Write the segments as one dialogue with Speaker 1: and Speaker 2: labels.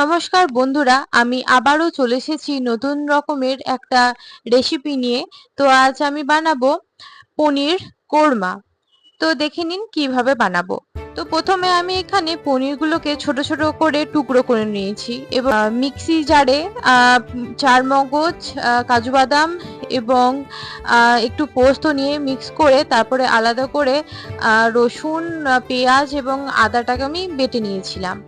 Speaker 1: নমস্কার বন্ধুরা, আমি আবারও চলে এসেছি নতুন রকমের একটা রেসিপি নিয়ে। তো আজ আমি বানাবো পনির কোরমা। তো দেখে নিন কিভাবে বানাবো। তো প্রথমে আমি এখানে পনিরগুলোকে ছোট ছোট করে টুকরো করে নিয়েছি এবং মিক্সি জারে 4 মগজ, কাজু বাদাম এবং একটু পোস্ত নিয়ে মিক্স করে তারপরে আলাদা করে রসুন, পেঁয়াজ এবং আদাটাকে আমি বেটে নিয়েছিলাম।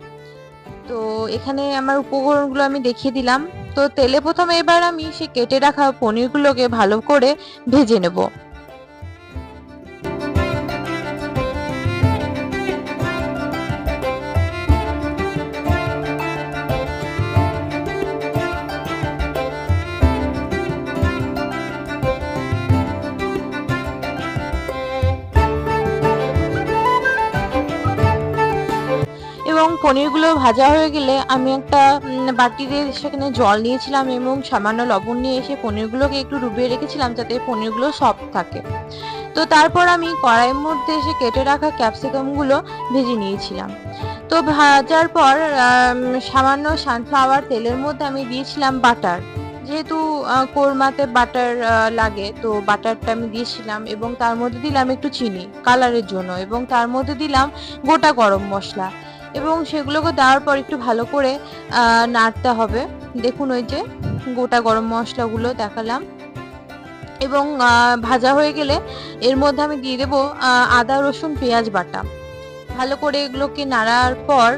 Speaker 1: তো এখানে আমার উপকরণগুলো আমি দেখিয়ে দিলাম। তো তেলে প্রথমে এবার আমি সে কেটে রাখা পনিরগুলোকে ভালো করে ভেজে নেব। এবং পনিরগুলো ভাজা হয়ে গেলে আমি একটা বাটিতে সেখানে জল নিয়েছিলাম এবং সামান্য লবণ নিয়ে এসে পনিরগুলোকে একটু ডুবিয়ে রেখেছিলাম যাতে পনিরগুলো সফট থাকে। তো তারপর আমি কড়াইয়ের মধ্যে এসে কেটে রাখা ক্যাপসিকামগুলো ভেজে নিয়েছিলাম। তো ভাজার পর সামান্য সানফ্লাওয়ার তেলের মধ্যে আমি দিয়েছিলাম বাটার। যেহেতু কোরমাতে বাটার লাগে, তো বাটারটা আমি দিয়েছিলাম এবং তার মধ্যে দিলাম একটু চিনি কালারের জন্য এবং তার মধ্যে দিলাম গোটা গরম মশলা এবং সেগুলোকে দেওয়ার পর একটু ভালো করে নাড়তে হবে। দেখুন ওই যে গোটা গরম মশলাগুলো দেখালাম এবং ভাজা হয়ে গেলে এর মধ্যে আমি দিয়ে দেবো আদা রসুন পেঁয়াজ বাটা। ভালো করে এগুলোকে নাড়ার পর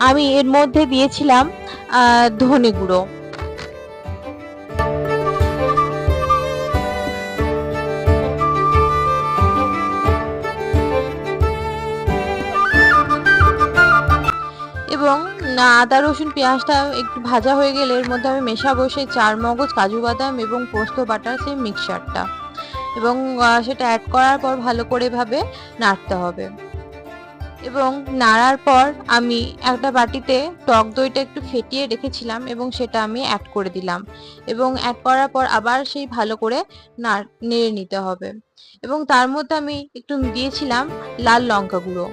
Speaker 1: আমি এর মধ্যে দিয়েছিলাম ধনে গুঁড়ো এবং আদা রসুন পেঁয়াজটা একটু ভাজা হয়ে গেলে এর মধ্যে আমি মেশাবো সেই 4 মগজ, কাজু বাদাম এবং পোস্ত বাটার সেই মিক্সচারটা এবং সেটা অ্যাড করার পর ভালো করে এভাবে নাড়তে হবে এবং নাড়ার পর আমি একটা বাটিতে টক দইটা একটু ফেটিয়ে রেখেছিলাম এবং সেটা আমি অ্যাড করে দিলাম এবং অ্যাড করার পর আবার সেই ভালো করে নেড়ে নিতে হবে এবং তার মধ্যে আমি একটু দিয়েছিলাম লাল লঙ্কা গুঁড়ো।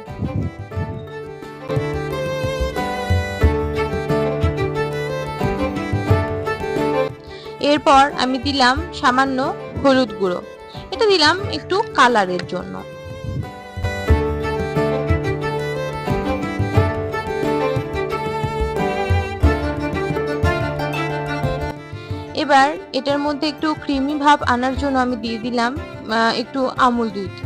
Speaker 1: এরপর আমি দিলাম সামান্য হলুদ গুঁড়ো, এটা দিলাম একটু কালারের জন্য। এবার এটার মধ্যে একটু ক্রিমি ভাব আনার জন্য আমি দিয়ে দিলাম একটু আমুল দুধ।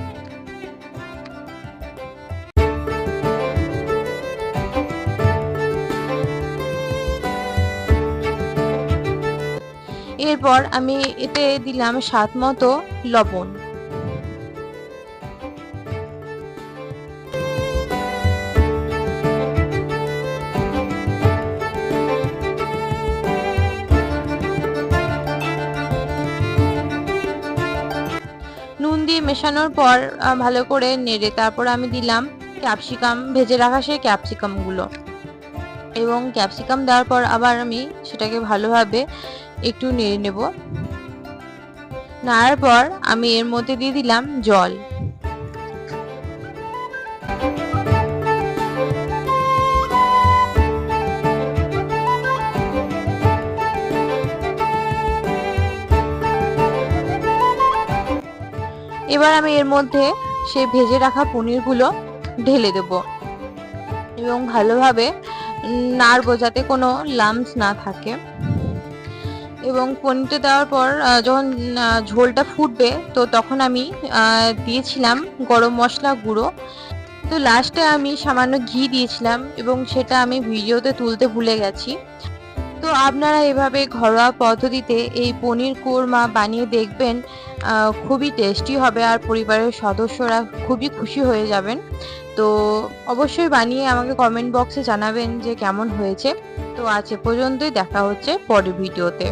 Speaker 1: এরপর আমি এতে দিলাম স্বাদ মতো লবণ। নুন দিয়ে মেশানোর পর ভালো করে নেড়ে তারপর আমি দিলাম ক্যাপসিকাম, ভেজে রাখা সেই ক্যাপসিকামগুলো এবং ক্যাপসিকাম দেওয়ার পর আবার আমি সেটাকে ভালোভাবে একটু নেড়ে নেব। নাড়ার পর আমি এর মধ্যে দিয়ে দিলাম জল। এবার আমি এর মধ্যে সেই ভেজে রাখা পনিরগুলো ঢেলে দেব এবং ভালোভাবে নাড়বো যাতে কোনো লাম্পস না থাকে এবং পনিরটা দেওয়ার পর যখন ঝোলটা ফুটবে তো তখন আমি দিয়েছিলাম গরম মশলা গুঁড়ো। তো লাস্টে আমি সামান্য ঘি দিয়েছিলাম এবং সেটা আমি ভিডিওতে তুলতে ভুলে গেছি। তো আপনারা এভাবে ঘরোয়া পদ্ধতিতে এই পনির কোরমা বানিয়ে দেখবেন, খুবই টেস্টি হবে আর পরিবারের সদস্যরা খুবই খুশি হয়ে যাবেন। তো অবশ্যই বানিয়ে আমাকে কমেন্ট বক্সে জানাবেন যে কেমন হয়েছে। তো আজ এ পর্যন্তই, দেখা হচ্ছে পরের ভিডিওতে।